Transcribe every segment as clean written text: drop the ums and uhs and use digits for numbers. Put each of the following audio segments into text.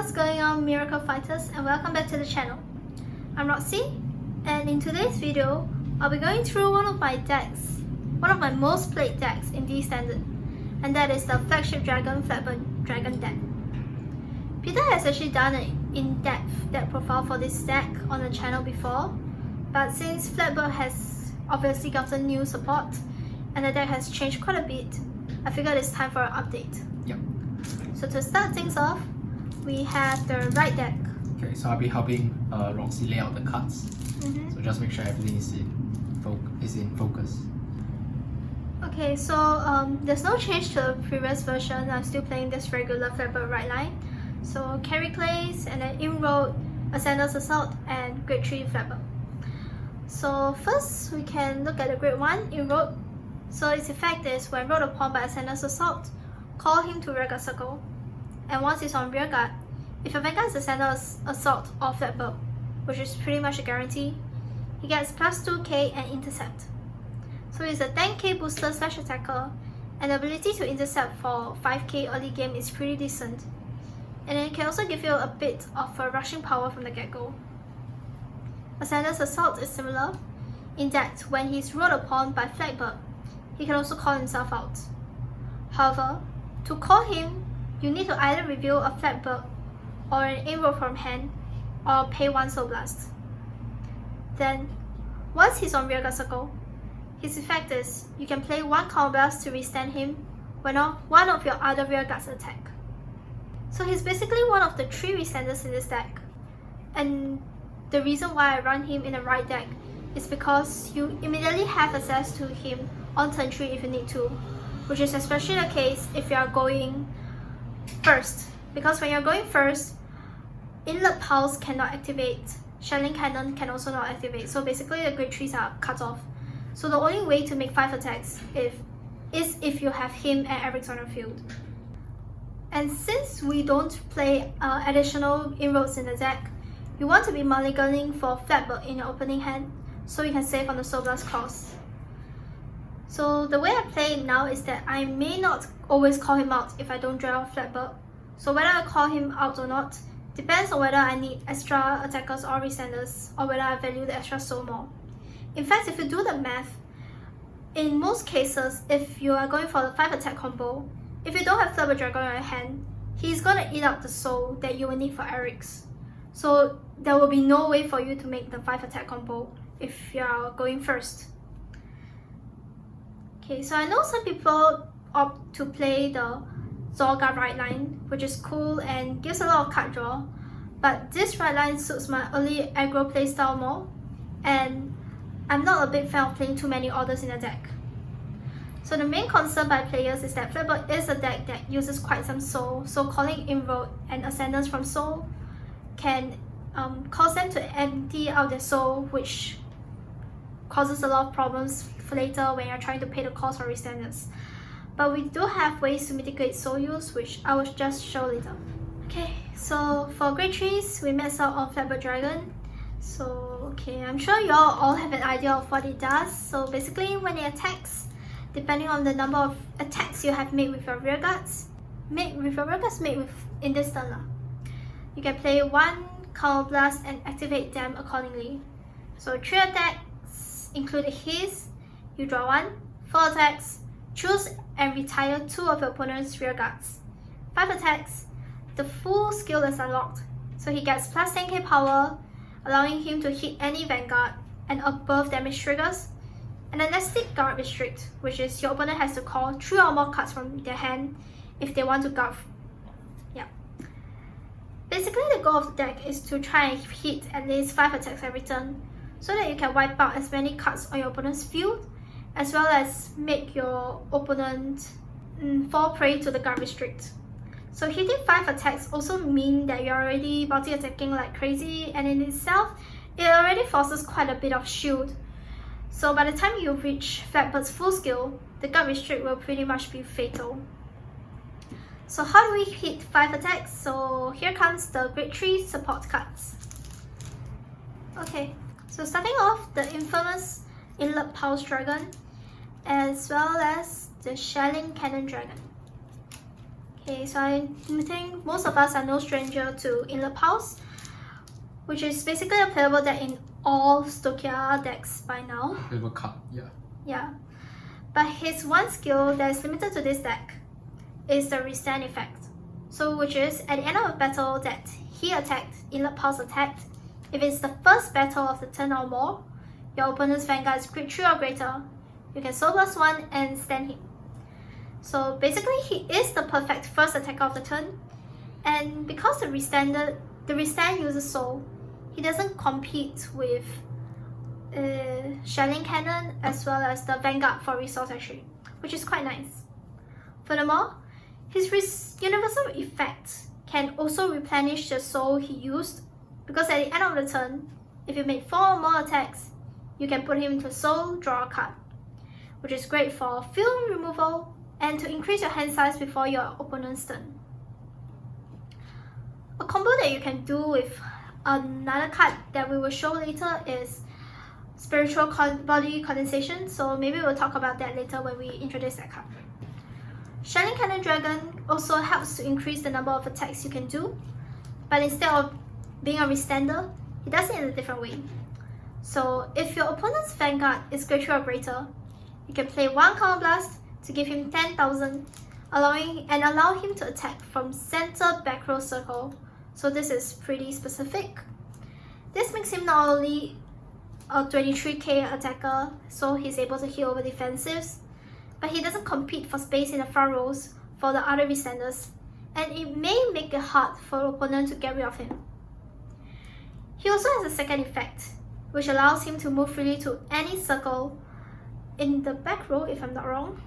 What's going on, Miracle Fighters, and welcome back to the channel. I'm Roxy, and in today's video, I'll be going through one of my decks, one of my most played decks in D Standard, and that is the Flagship Flagburg Dragon deck. Peter has actually done an in-depth deck profile for this deck on the channel before, but since Flagburg has obviously gotten new support, and the deck has changed quite a bit, I figured it's time for an update. Yep. So to start things off, we have the right deck. Okay, so I'll be helping Roxy lay out the cards. So just make sure everything is in focus. Okay, so there's no change to the previous version. I'm still playing this regular Flagburg right line. So carry plays, and then in-road, Ascender's Assault, and grade 3 Flagburg. So first we can look at the grade 1 in-road. So its effect is when rode upon by Ascender's Assault, call him to rearguard circle. And once he's on rearguard, if your Vanguard is Ascender's Assault or Flagburg, which is pretty much a guarantee, he gets plus 2k and intercept. So he's a 10k booster / attacker, and the ability to intercept for 5k early game is pretty decent. And then it can also give you a bit of a rushing power from the get-go. Ascender's Assault is similar, in that when he's rode upon by Flagburg, he can also call himself out. However, to call him, you need to either reveal a Flagburg or an in-road from hand, or pay 1 Soul Blast. Then, once he's on rearguard circle, his effect is you can play 1 Counter Blast to restand him when one of your other rearguards attack. So he's basically one of the 3 restanders in this deck, and the reason why I run him in the right deck is because you immediately have access to him on turn 3 if you need to, which is especially the case if you are going first, because when you're going first, Inlet Pulse cannot activate, Shelling Cannon can also not activate, so basically the grade 3s are cut off. So the only way to make 5 attacks is if you have him and Eric's on the field. And since we don't play additional inroads in the deck, you want to be mulliganing for Flagburg in your opening hand, so you can save on the Soul Blast cost. So the way I play it now is that I may not always call him out if I don't draw Flagburg. So whether I call him out or not depends on whether I need extra attackers or restanders, or whether I value the extra soul more. In fact, if you do the math, in most cases, if you are going for the 5 attack combo, if you don't have Flagburg Dragon in your hand, he's gonna eat up the soul that you will need for Eric's. So there will be no way for you to make the 5 attack combo if you are going first. Okay, so I know some people opt to play the Zorga right line, which is cool and gives a lot of card draw, but this right line suits my early aggro playstyle more, and I'm not a big fan of playing too many orders in the deck. So the main concern by players is that Flagburg is a deck that uses quite some soul, so calling in-road and Ascendance from soul can cause them to empty out their soul, which causes a lot of problems for later when you're trying to pay the cost for restanders. But we do have ways to mitigate soul use, which I will just show later. Okay, so for grade 3s, we max out on Flagburg Dragon. So okay, I'm sure you all have an idea of what it does. So basically when it attacks, depending on the number of attacks you have made with your rearguards, made in this turn, you can play 1 Counter Blast and activate them accordingly. So 3 attacks, including his, you draw 1, 4 attacks, choose and retire 2 of your opponent's rearguards. 5 attacks, the full skill is unlocked, so he gets plus 10k power, allowing him to hit any Vanguard and above damage triggers, and a Nestic Guard Restrict, which is your opponent has to call 3 or more cards from their hand if they want to guard. Yeah. Basically the goal of the deck is to try and hit at least 5 attacks every turn, so that you can wipe out as many cards on your opponent's field, as well as make your opponent fall prey to the guard restrict. So hitting 5 attacks also mean that you're already multi-attacking like crazy, and in itself, it already forces quite a bit of shield. So by the time you reach Flagburg's full skill, the guard restrict will pretty much be fatal. So how do we hit 5 attacks? So here comes the grade 3 support cards. Okay, so starting off, the infamous Inlet Pulse Dragon, as well as the Shelling Cannon Dragon. Okay, so I think most of us are no stranger to Inlet Pulse, which is basically a playable deck in all Stoicheia decks by now. Playable card, yeah. Yeah. But his one skill that is limited to this deck is the restand effect. So which is, at the end of a battle that he attacked, Inlet Pulse attacked, if it's the first battle of the turn or more, your opponent's Vanguard is grade 3 or greater, you can Soul Blast 1 and stand him. So basically he is the perfect first attacker of the turn, and because the restand uses Soul, he doesn't compete with Shelling Cannon as well as the Vanguard for resource actually, which is quite nice. Furthermore, his universal effect can also replenish the soul he used, because at the end of the turn, if you make 4 or more attacks, you can put him into soul, draw a card, which is great for field removal and to increase your hand size before your opponent's turn. A combo that you can do with another card that we will show later is Spiritual Body Condensation, so maybe we'll talk about that later when we introduce that card. Shelling Cannon Dragon also helps to increase the number of attacks you can do, but instead of being a restander, it does it in a different way. So if your opponent's Vanguard is grade 3 or greater, you can play 1 Counter Blast to give him 10,000, allow him to attack from center back row circle. So this is pretty specific. This makes him not only a 23k attacker, so he's able to heal over defensives, but he doesn't compete for space in the front rows for the other restanders, and it may make it hard for the opponent to get rid of him. He also has a second effect, which allows him to move freely to any circle in the back row, if I'm not wrong,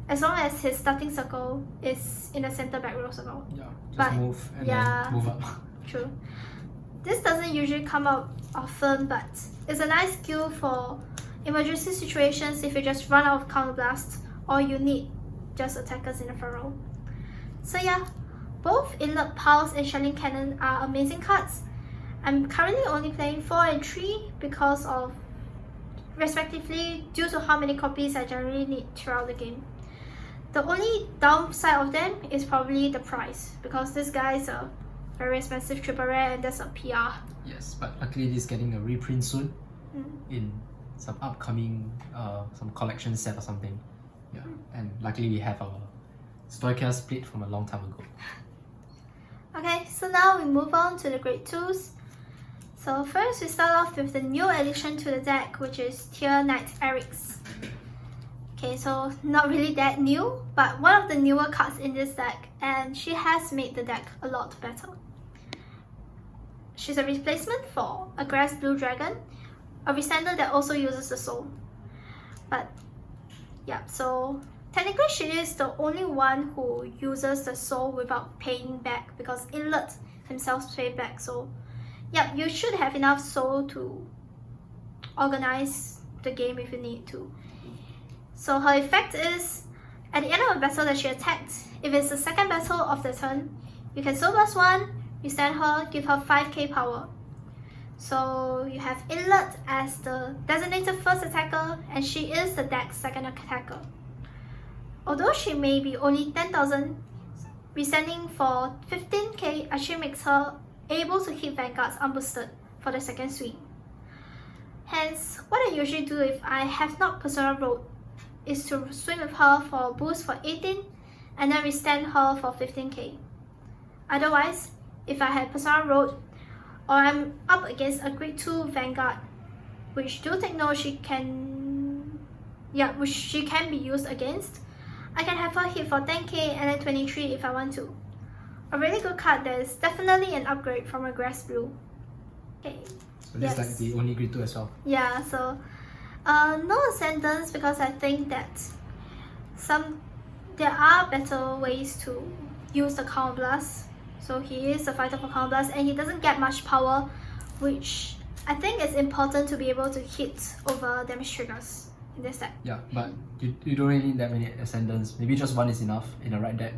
as long as his starting circle is in the center back row circle. Yeah, just move and then move up. True. This doesn't usually come up often, but it's a nice skill for emergency situations if you just run out of Counter Blast or you need just attackers in the front row. So yeah, both Inlet Pulse and Shelling Cannon are amazing cards. I'm currently only playing 4 and 3 because of, respectively, due to how many copies I generally need throughout the game. The only downside of them is probably the price, because this guy is a very expensive triple rare and that's a PR. Yes, but luckily he's getting a reprint soon in some upcoming some collection set or something. Yeah, and luckily we have our Stoicheia split from a long time ago. Okay, so now we move on to the grade 2s. So first we start off with the new addition to the deck, which is Tier Knight Eric's. Okay, so not really that new, but one of the newer cards in this deck, and she has made the deck a lot better. She's a replacement for a Grass Blue Dragon, a restander that also uses the soul. But yeah, so technically she is the only one who uses the soul without paying back, because Inlet himself pays back. So yeah, you should have enough soul to organize the game if you need to. So her effect is, at the end of a battle that she attacked, if it's the second battle of the turn, you can Soul Blast 1, restand her, give her 5k power. So you have Inlet as the designated first attacker, and she is the deck's second attacker. Although she may be only 10,000, resending for 15k actually makes her able to hit Vanguards unboosted for the second swing. Hence, what I usually do if I have not Persona Road is to swing with her for a boost for 18 and then restand her for 15k. Otherwise, if I had Persona Road or I'm up against a grade 2 Vanguard, which do take note she can be used against, I can have her hit for 10k and then 23 if I want to. A really good card that is definitely an upgrade from a Grass Blue. Okay. So this is like the only grade 2 as well. Yeah, so no Ascendance, because I think that there are better ways to use the Counter Blast. So he is a fighter for Counter Blast and he doesn't get much power, which I think is important to be able to hit over damage triggers in this deck. Yeah, but you don't really need that many Ascendants. Maybe just one is enough in the right deck.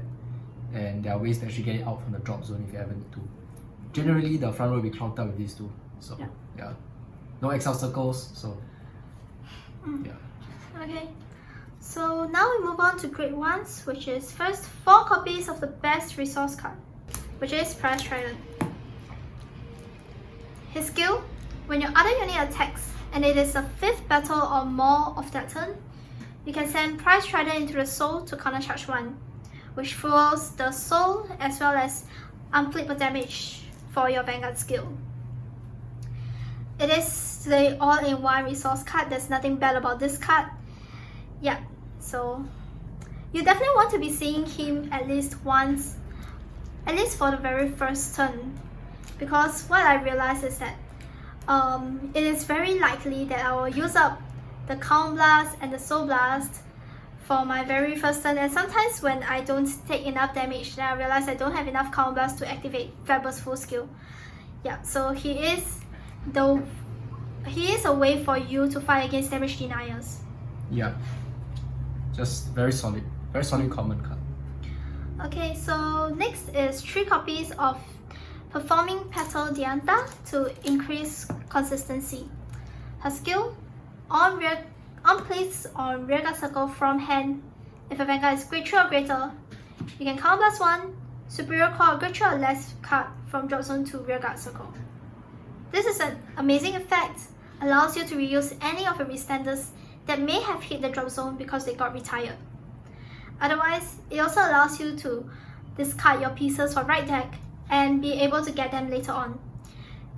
And there are ways to actually get it out from the drop zone if you ever need to. Generally, the front row will be clogged up with these two. So no exile circles, so yeah. Okay, So now we move on to grade 1s, which is first 4 copies of the best resource card, which is Price Trident. His skill, when your other unit attacks and it is the 5th battle or more of that turn, you can send Price Trident into the soul to countercharge 1, which fuels the soul as well as unplayable damage for your Vanguard skill. It is the all-in-one resource card. There's nothing bad about this card. Yeah, so you definitely want to be seeing him at least once, at least for the very first turn, because what I realized is that it is very likely that I will use up the Count Blast and the Soul Blast for my very first turn, and sometimes when I don't take enough damage, then I realize I don't have enough Count Blast to activate Flagburg's full skill. Yeah, so he is a way for you to fight against damage deniers. Yeah, just very solid common card. Okay, so next is 3 copies of Performing Petal Dianta to increase consistency. Her skill, on place on rearguard circle from hand, if a Vanguard is grade 3 or greater, you can Count Blast 1, superior call a grade 3 or less card from drop zone to rearguard circle. This is an amazing effect, allows you to reuse any of your restanders that may have hit the drop zone because they got retired. Otherwise, it also allows you to discard your pieces for right deck and be able to get them later on.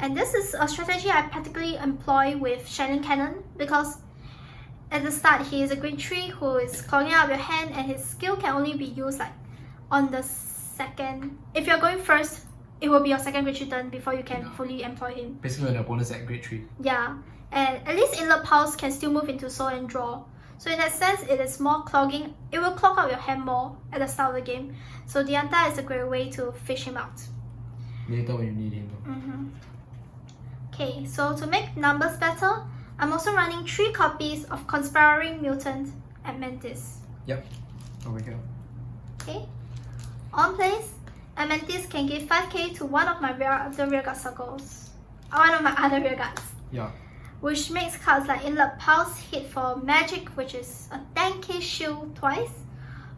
And this is a strategy I particularly employ with Shannon Cannon, because at the start he is a grade 3 who is clogging up your hand, and his skill can only be used like on the second. If you're going first, it will be your second grade 3 turn before you can fully employ him. Basically when the opponent's at grade 3. Yeah, and at least Inlet Pulse can still move into soul and draw. So in that sense, it is more clogging. It will clog out your hand more at the start of the game. So Dianta is a great way to fish him out. Later when you need him. Okay, so to make numbers better, I'm also running 3 copies of Conspiring Mutant at Mantis. Yep, over here. Okay, on place, Mantis can give 5k to one of my rearguard circles. One of my other rearguards. Yeah. Which makes cards like Inlet Pulse hit for magic, which is a 10k shield twice.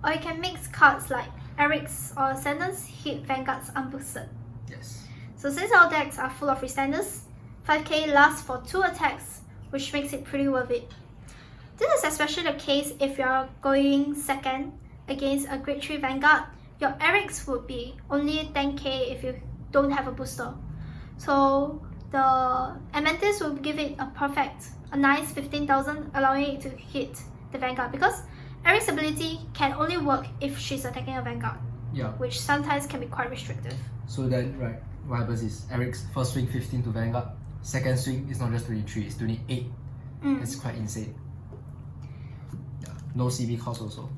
Or you can mix cards like Eric's or Ascendance hit Vanguards unboosted. Yes. So since our decks are full of restanders, 5k lasts for 2 attacks, which makes it pretty worth it. This is especially the case if you are going second against a grade 3 Vanguard. Your Eric's would be only 10k if you don't have a booster. So the Mantis will give it a nice 15,000, allowing it to hit the Vanguard, because Eric's ability can only work if she's attacking a Vanguard. Yeah. Which sometimes can be quite restrictive. So then, right, what happens is Eric's first swing 15 to Vanguard, second swing is not just 23, it's 28. It's quite insane. Yeah. No CB cost also.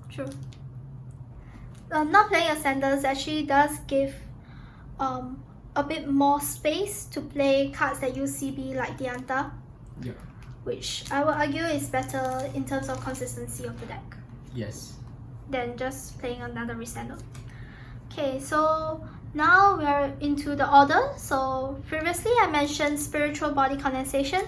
True. Not playing Ascenders actually does give a bit more space to play cards that use CB like Dianta. Yeah. Which I would argue is better in terms of consistency of the deck. Yes. Than just playing another Restander. Okay, so now we are into the order. So previously I mentioned Spiritual Body Condensation.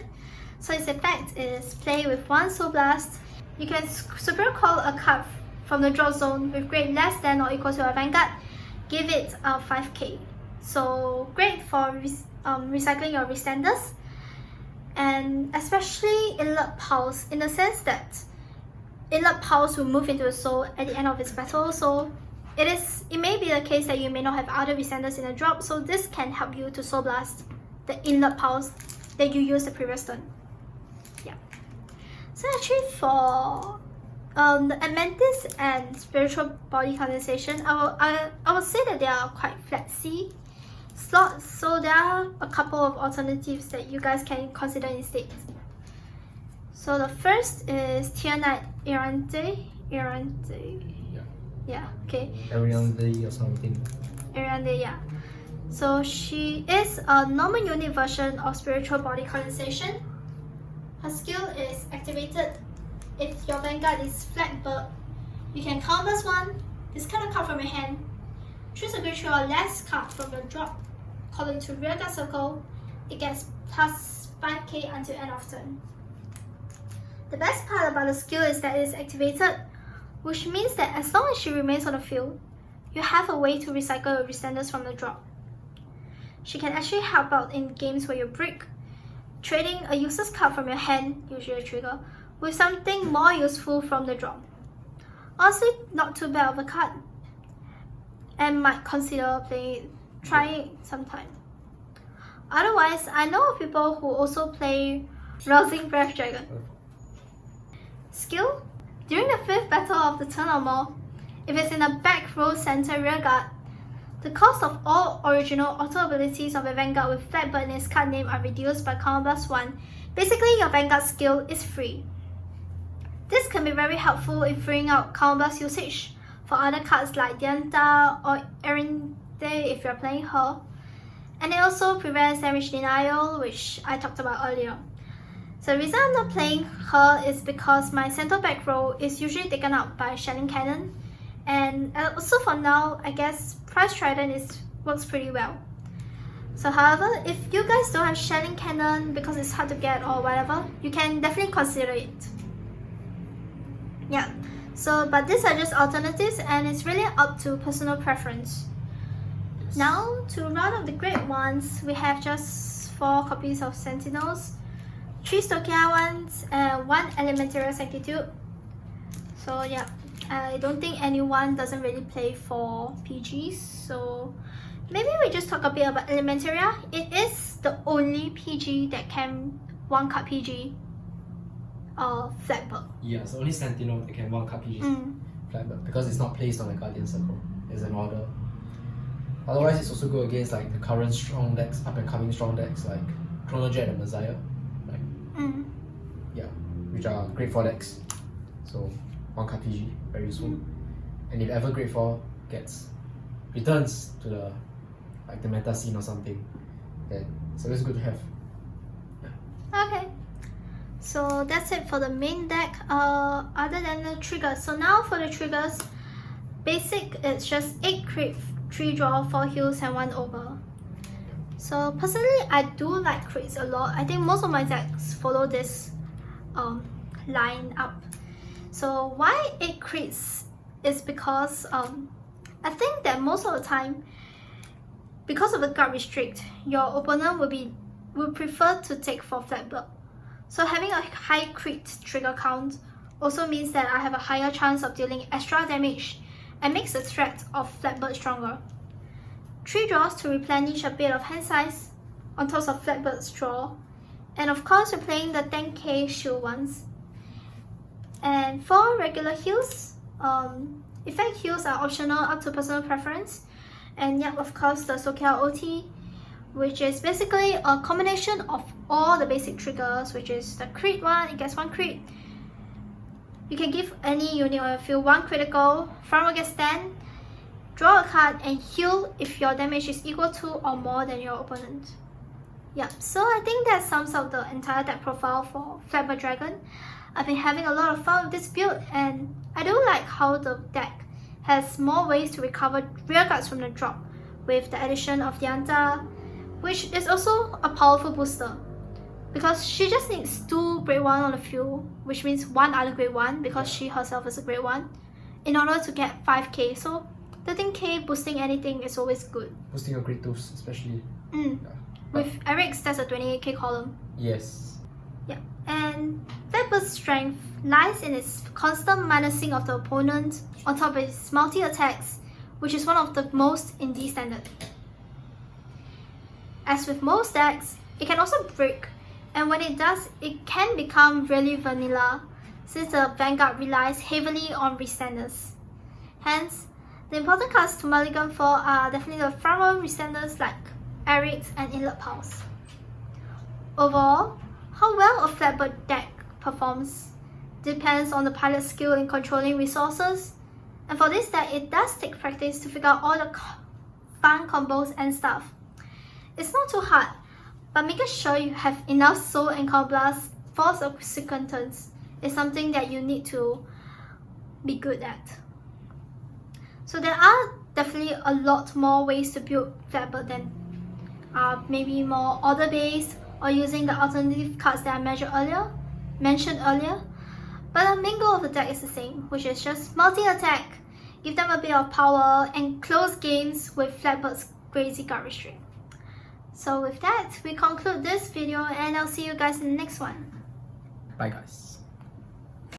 So its effect is play with 1 Soul Blast. You can super call a card from the draw zone with grade less than or equal to a Vanguard. Give it a 5k. So great for recycling your Restanders. And especially Inlet Pulse, in the sense that Inlet Pulse will move into the soul at the end of its battle. So it may be the case that you may not have other Restanders in the drop, so this can help you to Soul Blast the Inlet Pulse that you used the previous turn. Yeah. So actually for the Mantis and Spiritual Body Condensation, I would say that they are quite flat-C slots, so there are a couple of alternatives that you guys can consider instead. So the first is Tier Knight Errante. Yeah, okay. Ariande or something. Errante, yeah. So she is a normal unit version of Spiritual Body Condensation. Her skill is activated if your Vanguard is Flagburg. You can Count Blast 1, discard a card from your hand, choose a grade 3 or less card from your drop column to rearguard circle. It gets plus 5k until end of turn. The best part about the skill is that it is activated, which means that as long as she remains on the field, you have a way to recycle your resenders from the drop. She can actually help out in games where you break, trading a useless card from your hand, usually a trigger, with something more useful from the drop. Honestly, not too bad of a card, and might consider trying it sometime. Otherwise, I know of people who also play Roxy Flagburg Dragon. Skill? During the 5th battle of the turn or more, if it's in a back row center rearguard, the cost of all original auto abilities of a Vanguard with Flagburg in its card name are reduced by +1. Basically, your Vanguard skill is free. This can be very helpful in freeing out ++ usage for other cards like Dianta or Erinde if you're playing her. And it also prevents damage denial, which I talked about earlier. So the reason I'm not playing her is because my center back row is usually taken up by Shelling Cannon. And also for now, I guess Price Trident works pretty well. So however, if you guys don't have Shelling Cannon because it's hard to get or whatever, you can definitely consider it. Yeah, so but these are just alternatives and it's really up to personal preference. Yes. Now, to round up the great ones, we have just 4 copies of Sentinels, 3 Stoicheia ones, and 1 Elementary Sanctitude. So yeah, I don't think anyone doesn't really play for PGs, so maybe we just talk a bit about Elementaria. It is the only PG that can 1-card PG Flagburg. Yeah, it's only Sentinel that can 1-card PG Flagburg because it's not placed on the Guardian Circle. It's an order. Otherwise, it's also good against like the current strong decks, up and coming strong decks like Chrono Jet and Messiah. Yeah, which are grade 4 decks. So 1-card PG, very useful. And if ever grade 4 returns to the meta scene or something, then it's always good to have. Yeah. Okay. So that's it for the main deck. Other than the triggers. So now for the triggers, basic it's just 8 crit, 3 draw, 4 heals and 1 over. So personally, I do like crits a lot. I think most of my decks follow this line up. So why 8 crits is because I think that most of the time, because of the guard restrict, your opponent will prefer to take for Flagburg. So having a high crit trigger count also means that I have a higher chance of dealing extra damage and makes the threat of Flagburg stronger. 3 draws to replenish a bit of hand size on top of Flagburg's draw, and of course we're playing the 10k shield ones. And 4 regular heals. Effect heals are optional up to personal preference. And yeah, of course the Stoicheia OT, which is basically a combination of all the basic triggers, which is the crit one, it gets 1 crit. You can give any unit on your field 1 critical, front row gets 10, draw a card and heal if your damage is equal to or more than your opponent. Yeah, so I think that sums up the entire deck profile for Flagburg Dragon. I've been having a lot of fun with this build and I do like how the deck has more ways to recover rearguards from the drop with the addition of Dianta, which is also a powerful booster because she just needs 2 grade 1 on the field, which means 1 other grade 1 because she herself is a grade 1 in order to get 5k. So 13k boosting anything is always good. Boosting your grade 2s especially. Yeah. With Eric's, that's a 28k column. Yes. Yeah, and Flagburg's strength lies in its constant minusing of the opponent on top of its multi-attacks, which is one of the most in D standard. As with most decks, it can also break, and when it does, it can become really vanilla since the Vanguard relies heavily on resenders. Hence, the important cards to mulligan for are definitely the front row resenders like Eric's and Inlet Pulse. Overall, how well a Flagburg deck performs depends on the pilot's skill in controlling resources, and for this deck it does take practice to figure out all the fun combos and stuff. It's not too hard, but making sure you have enough soul and counterblast for subsequent turns is something that you need to be good at. So there are definitely a lot more ways to build Flagburg than maybe more order based or using the alternative cards that I mentioned earlier. But the main goal of the deck is the same, which is just multi-attack, give them a bit of power, and close games with Flagburg's crazy garbage string. So with that, we conclude this video, and I'll see you guys in the next one. Bye guys.